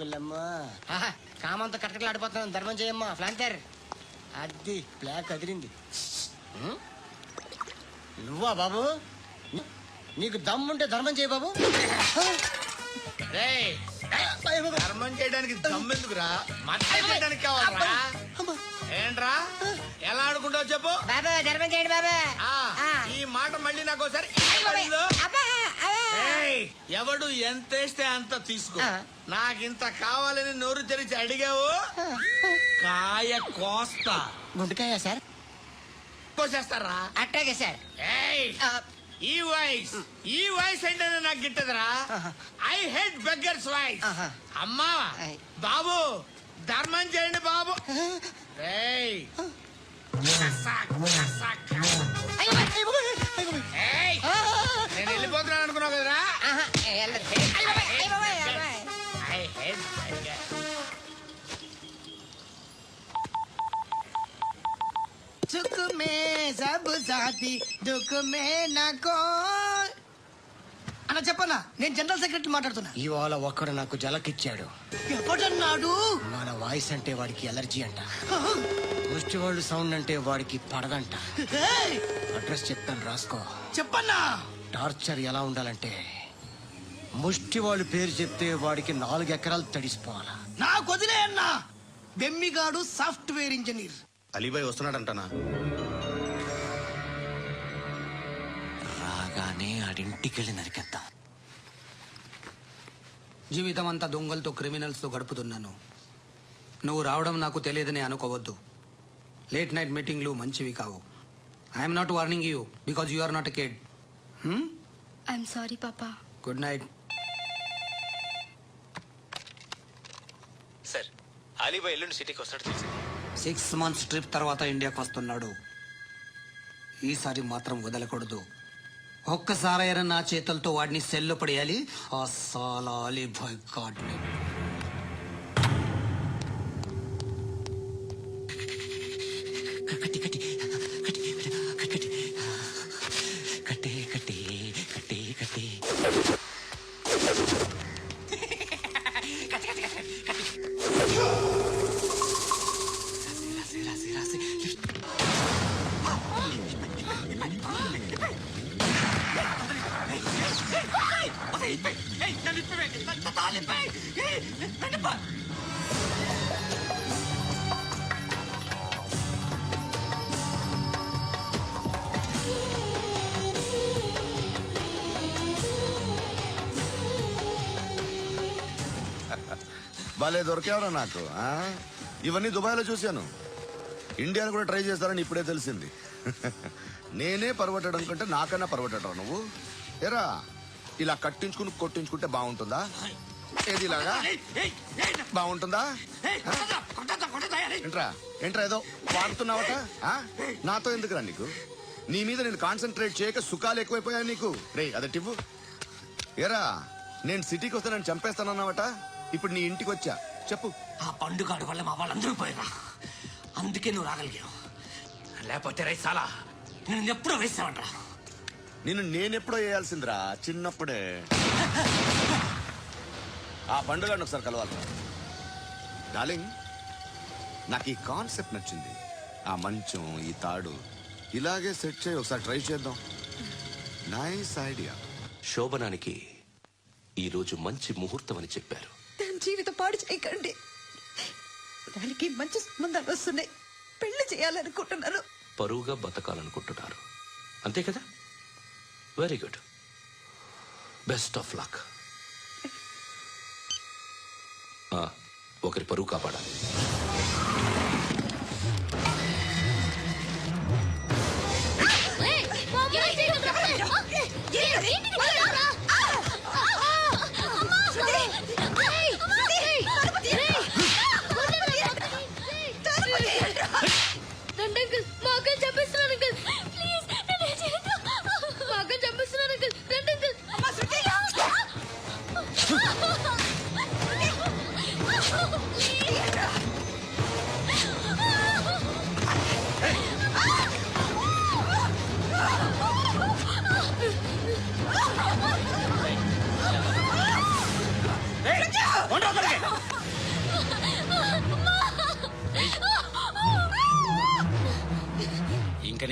వెళ్ళమ్మా కామంతో కట్టకలాడిపోతున్నాను. ధర్మం చేయమ్మా. ఫ్లాంకర్ అది బ్లాక్ అదిరింది. నువ్వా బాబు? నీకు దమ్ముంటే ధర్మం చేయ బాబు. ధర్మం చేయడానికి దమ్మెందుకురా? మాట్లాడడానికి కావాలరా? ఏంట్రా ఎలా ఆడుకుంటావు చెప్పు. బాబా ధర్మం చేయండి బాబా. ఈ మాట మళ్ళీ నాకు ఒకసారి. ఎవడు ఎంత వేస్తే అంత తీసుకో. నాకింత కావాలని నోరు తెరిచి అడిగావు, కాయ కోస్తా. గుండెకాయ సార్? కోసేస్తారా? అట్టాగే సార్. ఈ వాయిస్ అంటే నాకు గిట్టదురా. I hate beggars voice. అమ్మా బాబు ధర్మం చేయండి బాబు. నేను వెళ్ళిపోతున్నాను అనుకున్నావు కదరా. सुख में सब साथी दुख में नाको అన్న చెప్పన్నా, నేను జనరల్ సెక్రటరీ మాట్లాడుతున్నా. ఇవాళ ఒక్కడు నాకు జలకిచ్చాడు. ఎవడన్నాడు? మన వాయిస్ అంటే వాడికి ఎలర్జీ అంట. ముష్టి వాళ్ళు సౌండ్ అంటే వాడికి పడదంట. అడ్రస్ చెప్తాను రాసుకో. చెప్పన్నా. టార్చర్ ఎలా ఉండాలంటే ముష్టి వాళ్ళు పేరు చెప్తే వాడికి 4 ఎకరాలు తడిసిపోవాలా. నాకు వదిలే అన్నా. బెమ్మిగాడు సాఫ్ట్వేర్ ఇంజనీర్. అలీబాయ్ వస్తున్నాడంటనా? రాగానే ఆడింటికెళ్ళి నరికేద్దాం. జీవితం అంతా దొంగలతో క్రిమినల్స్తో గడుపుతున్నాను. నువ్వు రావడం నాకు తెలియదని అనుకోవద్దు. లేట్ నైట్ మీటింగ్లు మంచివి కావు. I'm not warning you because you are not a kid. I'm sorry పాపా. Good night. సార్, అలీబాయ్ ఎల్లుండి సిటీకి వస్తాడు తెలిసింది. 6 months ట్రిప్ తర్వాత ఇండియాకి వస్తున్నాడు. ఈసారి మాత్రం వదలకూడదు. ఒక్కసారైనా నా చేతులతో వాడిని సెల్లు పడేయాలి. ఆ సాలా అలీబాయ్ గాడ్ని. భలే దొరికేవరా నాకు. ఇవన్నీ దుబాయ్లో చూశాను. ఇండియాలో కూడా ట్రై చేస్తారని ఇప్పుడే తెలిసింది. నేనే పరవట్టడం కంటే నాకన్నా పరవట్టడం నువ్వు. ఎరా ఇలా కట్టించుకుని కొట్టించుకుంటే బాగుంటుందా? ఏది ఇలాగా బాగుంటుందా? ఏంట్రా ఏంట్రా ఏదో వాడుతున్నావట. నాతో ఎందుకురా నీకు? నీ మీద నేను కాన్సన్ట్రేట్ చేయక సుఖాలు ఎక్కువైపోయా నీకు. రే అదటివ్వు. ఎరా నేను సిటీకి వస్తే నన్ను చంపేస్తానన్నావట. ఇప్పుడు నీ ఇంటికి వచ్చా. చెప్పు. ఆ పండుగాడు వల్ల మా వాళ్ళందరూ పోయినా, అందుకే నువ్వు రాగలిగావు. లేకపోతే రైసాలా నేను ఎప్పుడో వేసావంటా. నేనెప్పుడో వేయాల్సిందిరా, చిన్నప్పుడే. ఆ పండుగను ఒకసారి కలవాలి డార్లింగ్. నాకు ఈ కాన్సెప్ట్ నచ్చింది. ఆ మంచం, ఈ తాడు ఇలాగే సెట్ చేయి. ఒకసారి ట్రై చేద్దాం. Nice idea. శోభనానికి ఈరోజు మంచి ముహూర్తం అని చెప్పారు. దాని జీవితం పాడు చేయకండి. దానికి మంచి సంబంధాలు వస్తున్నాయి. పెళ్లి చేయాలనుకుంటున్నారు. పరువుగా బతకాలనుకుంటున్నారు, అంతే కదా? Very good. Best of luck. ఒకరి పరువు కాపాడాలి.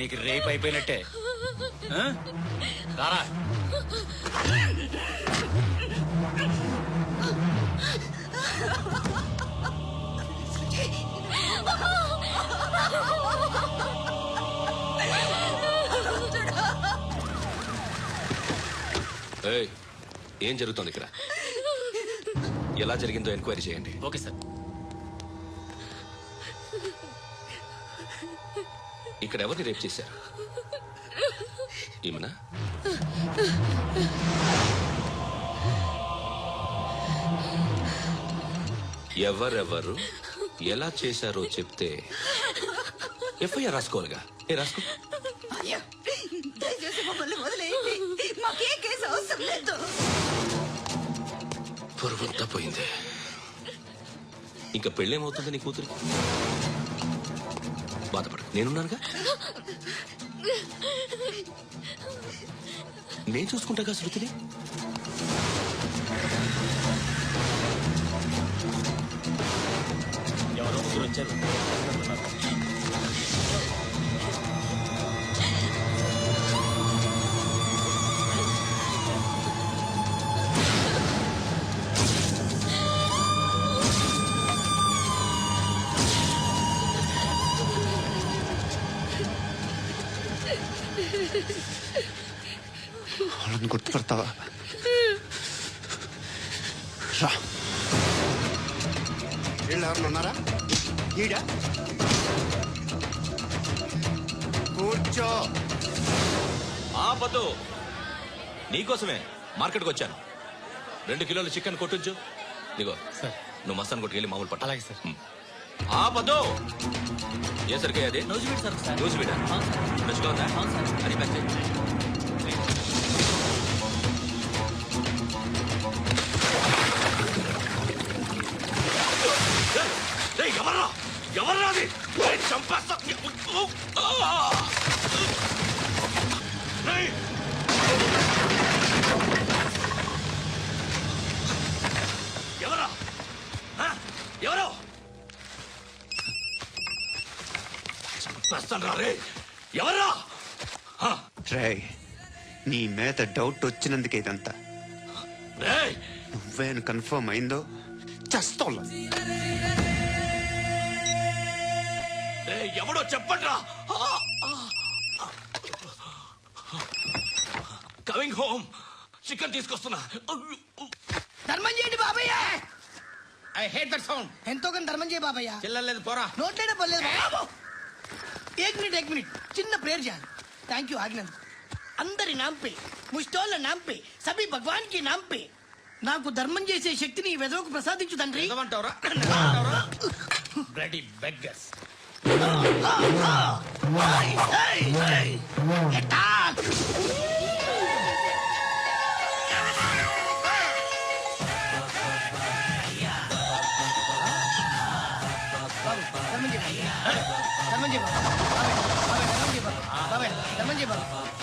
నీకు రేపు అయిపోయినట్టే. ఆ? రారా. ఏయ్, ఏం జరుగుతోంది ఇక్కడ? ఎలా జరిగిందో ఎంక్వైరీ చేయండి. Okay sir. ఇక్కడ ఎవరిని రేప్ చేశారు? ఈమెనా? ఎవరెవరు ఎలా చేశారో చెప్తే ఎఫ్ఐఆర్ రాసుకోవాలిగా. ఏ రాసుకో. అయ్యో, దయచేసి మమ్మల్ని వదిలేయండి. మాకే కేసు అవసరం లేదు. పొరుగుంతా పోయింది. ఇంకా పెళ్ళేమవుతుంది నీ కూతురికి? బాధపడు, నేనున్నానుగా. నేను చూసుకుంటాగా శృతిని. ఎవరో ముగ్గురు వచ్చారు. వాళ్ళని గుర్తుపడతావా? రా. వీళ్ళు ఎవరన్నా ఉన్నారా? ఈడ కూర్చో. ఆపద్దు, నీకోసమే మార్కెట్కి వచ్చాను. 2 కిలోల చికెన్ కొట్టించు. నీగో సార్. నువ్వు మస్తాన్ కొట్టుకెళ్ళి మామూలు పట్ట. అలాగే సార్. ఆపద్దు. ఏ సరికే అది? నూజివీడు సార్. నూజివీడా? ఫ్రెష్గా ఉందా? అది ప్యాక్ చేయి. ఎవర్రా ఎవర్రా అది? చంపేస్తా. ఎవరా? ఎవరో చంపేస్తాను రా రే. ఎవరా? రే, నీ మీద డౌట్ వచ్చినందుకే ఇదంతా. రేయ్, నువ్వేను కన్ఫర్మ్ అయిందో చేస్తావు. ఎవడో చెప్పట్రా. Coming home. చికెన్ తీసుకొస్తున్నా. ధర్మం చేయండి బాబయ్య. I hate that sound. ఎంతో కొంత ధర్మం చేయ బాబయ్య. చిల్లలేదు పోరా. నోట్లేనే పర్లేదు బాబు. एक मिनट చిన్న ప్రేయర్ చేయాలి. థ్యాంక్ యూ ఆగినందుకు. అందరి నామ్ పే, ముష్టోళ్ళ నామ్ పే, సభీ భగవాన్ కి నామ్ పే నాకు ధర్మం చేసే శక్తిని ఈ వెదవకు ప్రసాదించు తండ్రి. ఏమంటావురా? Bloody beggars.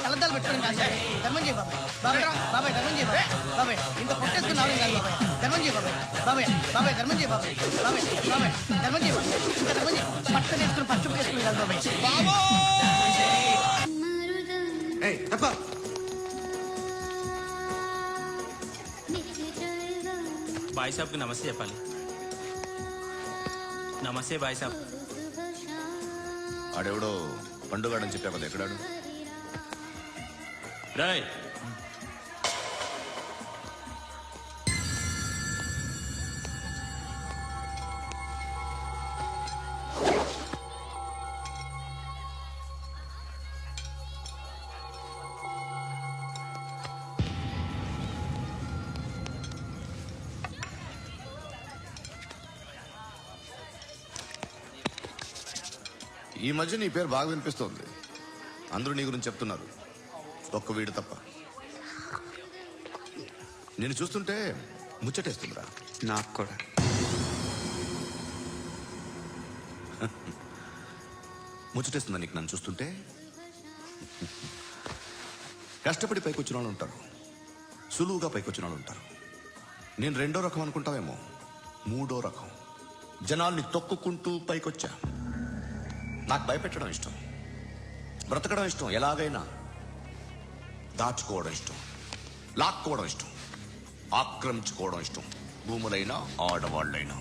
తలదాలు పెట్టుకోండి కాదు ధర్మం చేయ బాబాయ్. బాబాయ్ బాబాయ్ ధర్మం చేయ బాబాయ్. ఇంత పొట్టేసుకున్నావు కాదు బాబాయ్. ధర్మం చేయ బాబాయ్. బాబాయ్ బాబాయ్ ధర్మం చేయ బాబాయ్. బాబాయ్ బాబాయ్ ధర్మం చేయ బాబాయ్. ఇంకా ధర్మం చేయ. పట్టణ వేసుకుని పచ్చుకు వేసుకుని కాదు బాబాయ్. బాయ్ సాబ్కి నమస్తే చెప్పాలి. నమస్తే బాయ్ సాబ్. ఆడెవడో పండుగాడని చెప్పా కదా, ఎక్కడాడు? రాయ్, ఈ మధ్య నీ పేరు బాగా వినిపిస్తోంది. అందరూ నీ గురించి చెప్తున్నారు, ఒక్క వీడు తప్ప. నేను చూస్తుంటే ముచ్చటేస్తుందిరా. నాకు కూడా. ముచ్చటేస్తుందా నీకు నన్ను చూస్తుంటే? కష్టపడి పైకి వచ్చిన వాళ్ళు ఉంటారు, సులువుగా పైకి వచ్చిన వాళ్ళు ఉంటారు. నేను 2వ రకం అనుకుంటావేమో, 3వ రకం. జనాల్ని తొక్కుకుంటూ పైకొచ్చా. నాకు భయపెట్టడం ఇష్టం. బ్రతకడం ఇష్టం, ఎలాగైనా దాచుకోవడం ఇష్టం, లాక్కోవడం ఇష్టం, ఆక్రమించుకోవడం ఇష్టం, భూములైనా ఆడవాళ్ళైనా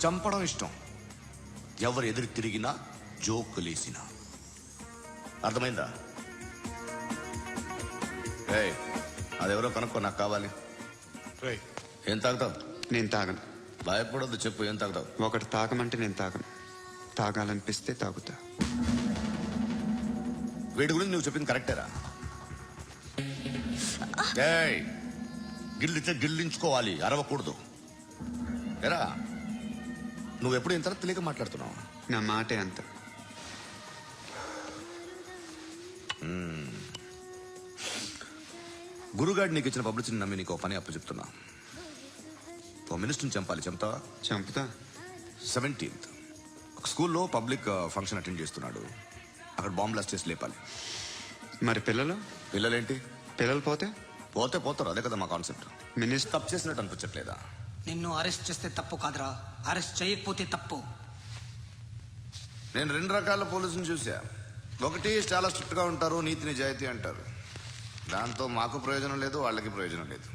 చంపడం ఇష్టం, ఎవరు ఎదురు తిరిగినా జోకులేసినా. అర్థమైందా? ఏయ్, అదెవరో కనుక్కో, నాకు కావాలి. ఏం తాగుతావు? నేను తాగను. భయపడొద్దు, చెప్పు ఏం తాగుతావు? ఒకటి తాగమంటే నేను తాగను. తాగాలనిపిస్తే తాగుతా. వీడి గురించి నువ్వు చెప్పింది కరెక్టేరా? ఏయ్, గిల్లితే గిల్లించుకోవాలి, అరవకూడదు. ఎరా, నువ్వెప్పుడు ఇంత తెలియక మాట్లాడుతున్నావు? నా మాటే అంత. గురుగాడు నీకు ఇచ్చిన పబ్లిసిటీని నమ్మి నీకు పని అప్పు చెప్తున్నా. ఓ మినిస్టర్ని చంపాలి, చంపుతావా? చంపుతా. 17th ఒక స్కూల్లో పబ్లిక్ ఫంక్షన్ అటెండ్ చేస్తున్నాడు. అక్కడ బాంబ్ బ్లాస్ట్ చేసి లేపాలి. మరి పిల్లలు? పిల్లలేంటి? పిల్లలు పోతే పోతే పోతారు, అదే కదా మా కాన్సెప్ట్. మినిస్టర్ తప్పు చేసినట్టు అనిపించట్లేదా? నిన్ను అరెస్ట్ చేస్తే తప్పు కాదురా, అరెస్ట్ చేయకపోతే తప్పు. నేను 2 రకాల పోలీసుని చూసా. ఒకటి చాలా స్ట్రిక్ట్ గా ఉంటారు, నీతి నిజాయితీ అంటారు, దాంతో మాకు ప్రయోజనం లేదు, వాళ్ళకి ప్రయోజనం లేదు.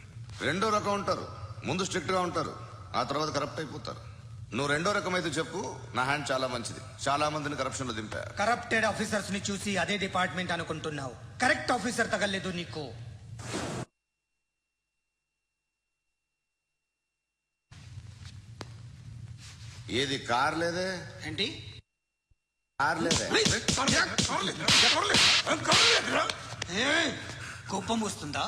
2వ రకం ఉంటారు, ముందు స్ట్రిక్ట్ గా ఉంటారు, ఆ తర్వాత కరప్ట్ అయిపోతారు. నువ్వు 2వ రకం అయితే చెప్పు, నా హ్యాండ్ చాలా మంచిది, చాలా మందిని కరప్షన్ లో దింపా. కరప్టెడ్ ఆఫీసర్స్ ని చూసి అదే డిపార్ట్మెంట్ అనుకుంటున్నావు. కరెక్ట్ ఆఫీసర్ తగలేదు నీకు. ఏది కార్ లేదే? ఏంటి? కార్ లేదే? కోపం వస్తుందా?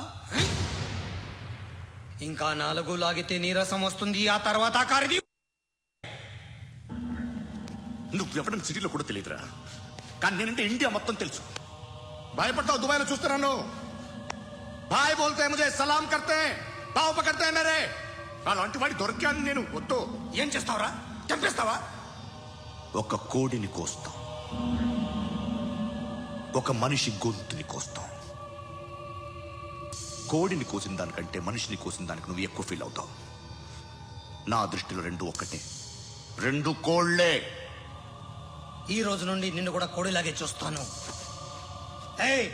ఇంకా 4 లాగితే నీరసం వస్తుంది, ఆ తర్వాత కారిది. నువ్వు ఎవడం సిటీలో కూడా తెలియదురా, కానీ నేనంటే ఇండియా మొత్తం తెలుసు. భయపడతావు? దుబాయ్లో చూస్తున్నాను. భాయ్ బోల్తే ముజే సలాం కర్తే, పావు పకర్తే మేరే. అలాంటి వాడి దొరికాను నేను. వద్దు. ఏం చేస్తావురా? చంపేస్తావా? ఒక కోడిని కోస్తాం, ఒక మనిషి గొంతుని కోస్తాం. కోడిని కోసిన దానికంటే మనిషిని కోసిన దానికి నువ్వు ఎక్కువ ఫీల్ అవుతావు. నా దృష్టిలో 2 ఒక్కటే, 2 కోళ్లే. ఈ రోజు నుండి నిన్ను కూడా కోడిలాగే చూస్తాను. ఏయ్,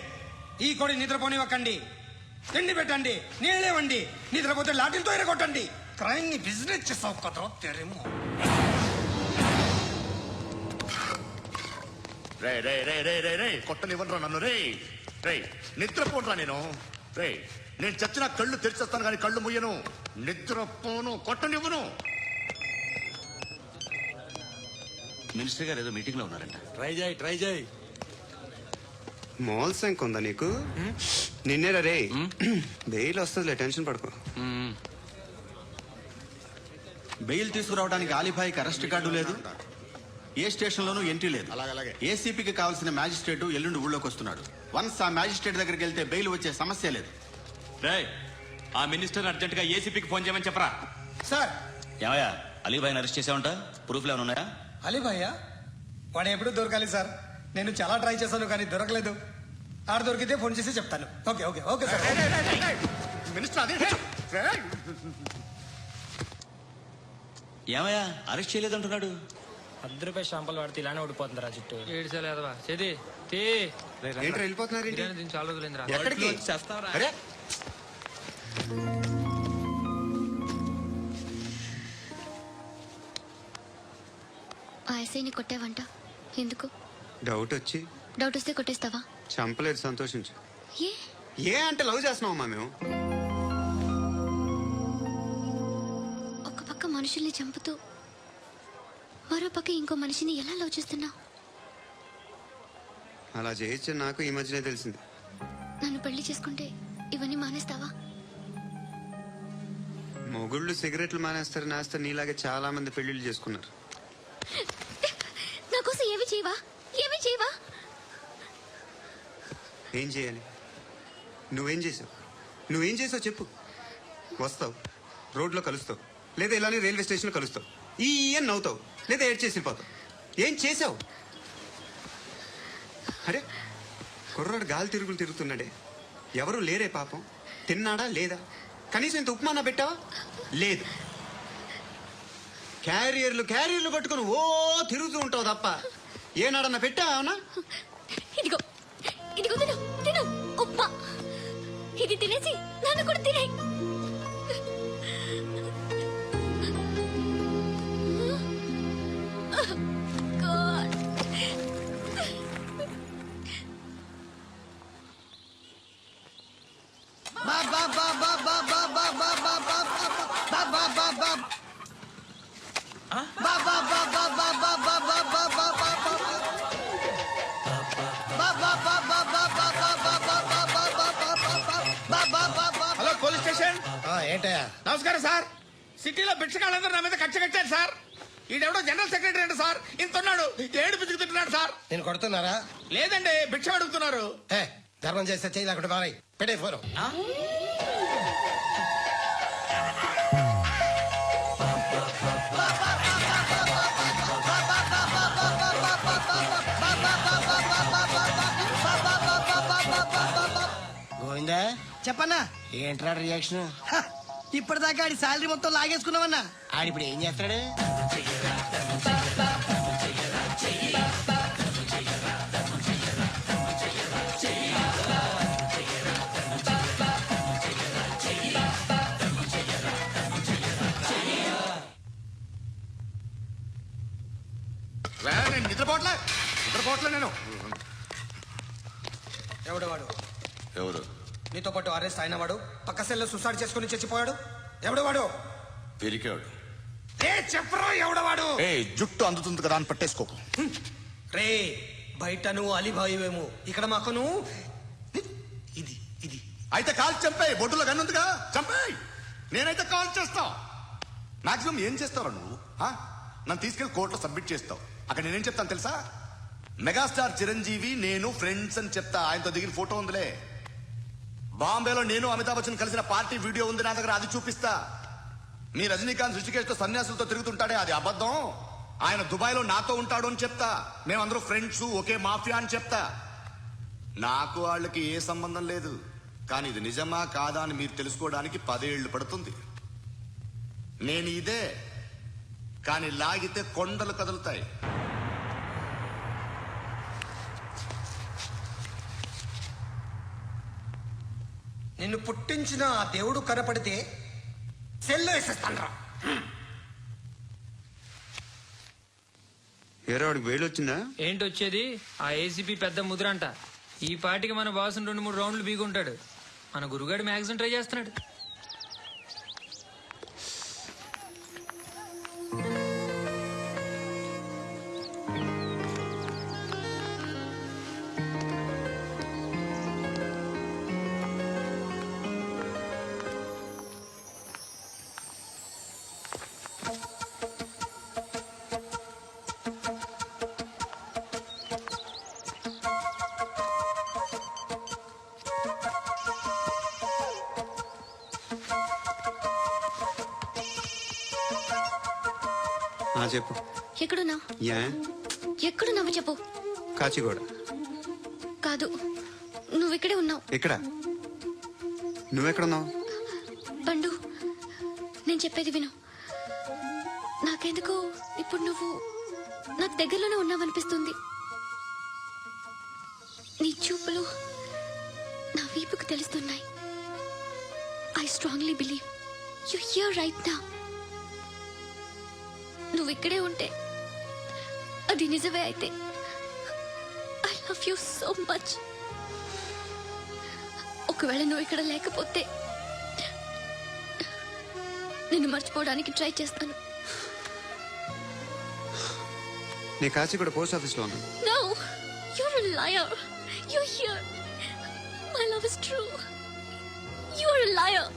ఈ కోడి నిద్రపోనివ్వకండి. తిండి పెట్టండి, నీళ్ళేవండి. నిద్రపోతే లాఠీలతో ఎరగొట్టండి. క్రైమ్ ని బిజినెస్ చేస్తావు కదరా తెరేమో. రే రే రే రే రే రే కొట్టనివ్వనరా నన్ను. రే రే నిద్రపోనరా నేను. రే నేను చచ్చిన కళ్ళు తెరిచేస్తాను కానీ కళ్ళు ముయ్యను. నిద్రపోను, కొట్టనివ్వను. మినిస్టర్ గారు ఏదో మీటింగ్ లో ఉన్నారంట. ట్రై చేయి. మోల్ సంక్ ఉందా నీకు? నిన్నేరా రే. బెయిల్ వస్తుందిలే, టెన్షన్ పడుకో. బెయిల్ తీసుకురావడానికి ఆలిభాయికి అరెస్ట్ కార్డు లేదు, ఏ స్టేషన్ లోనూ ఎంట్రీ లేదు. అలాగే. ఏసీపీకి కావాల్సిన మ్యాజిస్ట్రేట్ ఎల్లుండి ఊళ్ళోకి వస్తున్నాడు. వన్స్ ఆ మ్యాజిస్ట్రేట్ దగ్గరికి వెళ్తే బెయిల్ వచ్చే సమస్య లేదు. ఆ మినిస్టర్ అర్జెంట్ గా ఏసీపీకి ఫోన్ చేయమని చెప్పరా. సార్, ఏమయ్యా అలీభాయిని అరెస్ట్ చేసావంట? ప్రూఫ్లు ఏమైనా ఉన్నాయా? అలీభయ్యా వాడు ఎప్పుడు దొరకాలి సార్? నేను చాలా ట్రై చేశాను కానీ దొరకలేదు. ఆడ దొరికితే ఫోన్ చేసి చెప్తాను. Okay okay okay sir. Minister అదే. ఏమయ్యా అరెస్ట్ చేయలేదంటున్నాడు? ₹10 షాంపూలు వాడితే ఇలానే ఓడిపోతుందిరా జుట్టు. ఏడ్చలేదవా చేది ఏంట్రా వెళ్ళిపోతున్నారు? ఏంటి? చాలా రోజులైందిరా. ఎక్కడికి? అరే ఆ ఎస్ఐని కొట్టావంట, ఎందుకు? డౌట్ వచ్చి. డౌట్ వస్తే కొట్టేస్తావా? చంపలేదు, సంతోషించు. ఏ ఏ అంటే లవ్ చేస్తున్నావమ్మా మేము. ఒక పక్క మనుషుల్ని చంపుతూ మరో పక్క ఇంకో మనిషిని ఎలా లవ్ చేస్తున్నావు? అలా చేయొచ్చు నాకు ఈ మధ్యనే తెలిసింది. నన్ను పెళ్లి చేసుకుంటే ఇవన్నీ మానేస్తావా? మొగుళ్ళు సిగరెట్లు మానేస్తారు, నేస్తారు. నీలాగే చాలా మంది పెళ్లిళ్ళు చేసుకున్నారు. నా కోసం ఏమి చేయవా? ఏమి చేయవా? ఏం చేయాలి? నువ్వేం చేసావు? నువ్వేం చేసావు చెప్పు. వస్తావు, రోడ్లో కలుస్తావు, లేదా ఇలానే రైల్వే స్టేషన్లో కలుస్తావు, ఈ అని నవ్వుతావు, లేదా ఏడ్ చేసి వెళ్ళిపోతావు. ఏం చేసావు? అరే కుర్రాడు గాలి తిరుగులు తిరుగుతున్నాడే, ఎవరు లేరే పాపం. తిన్నాడా లేదా? కనీసం ఇంత ఉప్మానా పెట్టావా? లేదు. క్యారియర్లు పట్టుకుని ఓ తిరుగుతూ ఉంటావు తప్ప ఏనాడన్నా పెట్టావునా? ఇదిగో ఇదిగో తిను తిను ఉప్మా. ఇది తినేసి నన్ను కూడా తినే. Hello police station. ఏంటయ్యా? నమస్కారం సార్. సిటీలో భిక్షగాళ్ళందరూ నా మీద కక్ష కట్టారు సార్. ఈడెవడో జనరల్ సెక్రటరీ అంట సార్. ఇంత ఉన్నాడు, ఏడు పిచ్చుకు తింటున్నాడు సార్. నేను కొడుతున్నారా? లేదండి, భిక్ష అడుగుతున్నారు. ధర్మం చేస్తే చేయి లేకుండా బాయ్ పెట్టే ఫోను. గోవిందా చెప్పన్నా. ఏంట్రా రియాక్షన్? ఇప్పటిదాకా ఆడి శాలరీ మొత్తం లాగేసుకున్నావన్నా. ఆడిప్పుడు ఏం చేస్తాడు? నేను నిద్రపోవట్లే నేను. ఎవడు వాడు? ఎవరు? నీతో పాటు అరెస్ట్ అయిన వాడు, పక్క సెల్లో సూసైడ్ చేసుకుని చచ్చిపోయాడు. ఎవడు వాడు? పెరికాడు. చెప్పరా ఎవడవాడు? జుట్టు అందుతుంది కదా అని పట్టేసుకోకు. రే బయట నువ్వు అలీబాయివేమో, ఇక్కడ మాకు నువ్వు ఇది ఇది. అయితే కాల్ చంపేయి. బొడ్డులో గన్నుందిగా చంపేయి. నేనైతే కాల్ చేస్తా. మాక్సిమం ఏం చేస్తావు నువ్వు? నన్ను తీసుకెళ్లి కోర్టులో సబ్మిట్ చేస్తావు. అక్కడ నేనేం చెప్తాను తెలుసా? మెగాస్టార్ చిరంజీవి నేను ఫ్రెండ్స్ అని చెప్తా. ఆయనతో దిగిన ఫోటో ఉందిలే. బాంబేలో నేను అమితాబ్ బచ్చన్ కలిసిన పార్టీ వీడియో ఉంది నా దగ్గర, అది చూపిస్తా. మీ రజనీకాంత్ ఋషికేష్ తో సన్యాసులతో తిరుగుతుంటాడే, అది అబద్ధం. ఆయన దుబాయ్ లో నాతో ఉంటాడు అని చెప్తా. మేమందరూ ఫ్రెండ్స్, ఒకే మాఫియా అని చెప్తా. నాకు వాళ్ళకి ఏ సంబంధం లేదు. కానీ ఇది నిజమా కాదా అని మీరు తెలుసుకోవడానికి 10 ఏళ్లు పడుతుంది. నేను ఇదే, కానీ లాగితే కొండలు కదులుతాయి. నిన్ను పుట్టించిన ఆ దేవుడు కనపడితే సెల్లో వేసేస్తాను. ఏరా వాడికి వేలు వచ్చిందా? ఏంటి వచ్చేది? ఆ ఏసీపీ పెద్ద ముద్రంట. ఈ పాటికి మన బాసును 2-3 రౌండ్లు బీగుంటాడు. మన గురుగాడు మ్యాక్సిమం ట్రై చేస్తున్నాడు. చెప్పు. ఎక్కడున్నావు? ఎక్కడున్నావు చెప్పు. కాచిగూడ. కాదు, నువ్వు ఇక్కడే ఉన్నావు. ఎక్కడ? నువ్వెక్కడున్నావు? పండు, నేను చెప్పేది విను. నాకెందుకు ఇప్పుడు నువ్వు నాకు దగ్గరలోనే ఉన్నావనిపిస్తుంది. నీ చూపులు నా వీపుకు తెలుస్తున్నాయి. I strongly believe you here right now. నువ్వు ఇక్కడే ఉంటే అది నిజమే అయితే I love you so much. ఒకవేళ నువ్వు ఇక్కడ లేకపోతే నిన్ను మర్చిపోవడానికి ట్రై చేస్తాను. నీ కాచిగూడ పోస్ట్ ఆఫీస్ లో ఉన్నా. No, you're a liar. You're here. My love is true. You're a liar.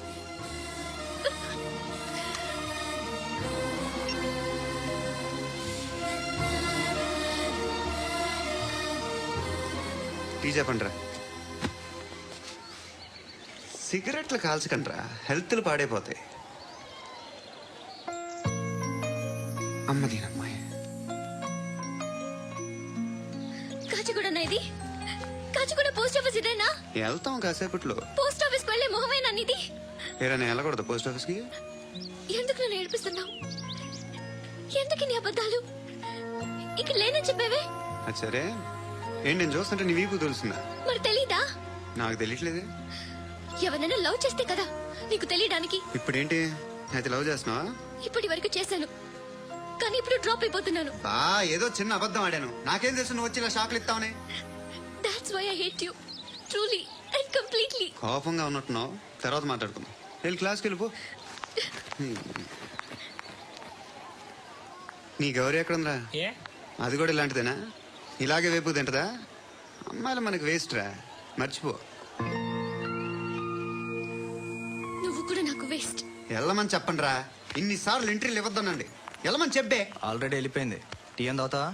Tea చెప్పండి రా. సిగరెట్లు కాల్చకండ్రా, హెల్త్లు పాడైపోతాయి. అమ్మదీనమ్మాయి. కాచిగూడ ఇది? కాచిగూడ పోస్ట్ ఆఫీస్ ఇదేనా? వెళ్తాం కాసేపట్లో. పోస్ట్ ఆఫీస్ వెళ్ళే మొహమేనా నీది? ఏరా నేను వెళ్ళకూడదు పోస్ట్ ఆఫీస్ కి? ఎందుకు నన్ను ఏడిపిస్తున్నావు? ఎందుకు నీ అబద్ధాలు? ఇక లేనని చెప్పేవే. అది సరే ఏంటి నేను చూస్తుంటే నీ వీపు తెలుస్తుందా? మరి తెలీదా? నాకు తెలియట్లేదే. ఎవరైనా లవ్ చేస్తే కదా నీకు తెలియడానికి. ఇప్పుడేంటి అయితే లవ్ చేస్తున్నావా? ఇప్పటి వరకు చేశాను, కానీ ఇప్పుడు డ్రాప్ అయిపోతున్నాను. ఏదో చిన్న అబద్ధం ఆడాను. నాకేం తెలుసు నువ్వు వచ్చి ఇలా షాక్లు ఇస్తావని. That's why I hate you. Truly and completely. కోపంగా ఉన్నట్టున్నావు, తర్వాత మాట్లాడుకుందాం. వెళ్ళి క్లాస్కి వెళ్ళిపో. నీ గౌరీ ఎక్కడుందా? ఏ అది కూడా ఇలాంటిదేనా? ఇలాగే వేపు తింటదా? అమ్మాయిలు మనకి వేస్ట్ రా, మర్చిపో. నువ్వు కూడా నాకు వేస్ట్. వెళ్ళమని చెప్పండి రా. ఇన్నిసార్లు ఎంట్రీలు ఇవ్వద్దనండి. వెళ్ళమని చెప్పే. ఆల్రెడీ వెళ్ళిపోయింది. టీ ఎంత అవుతావా?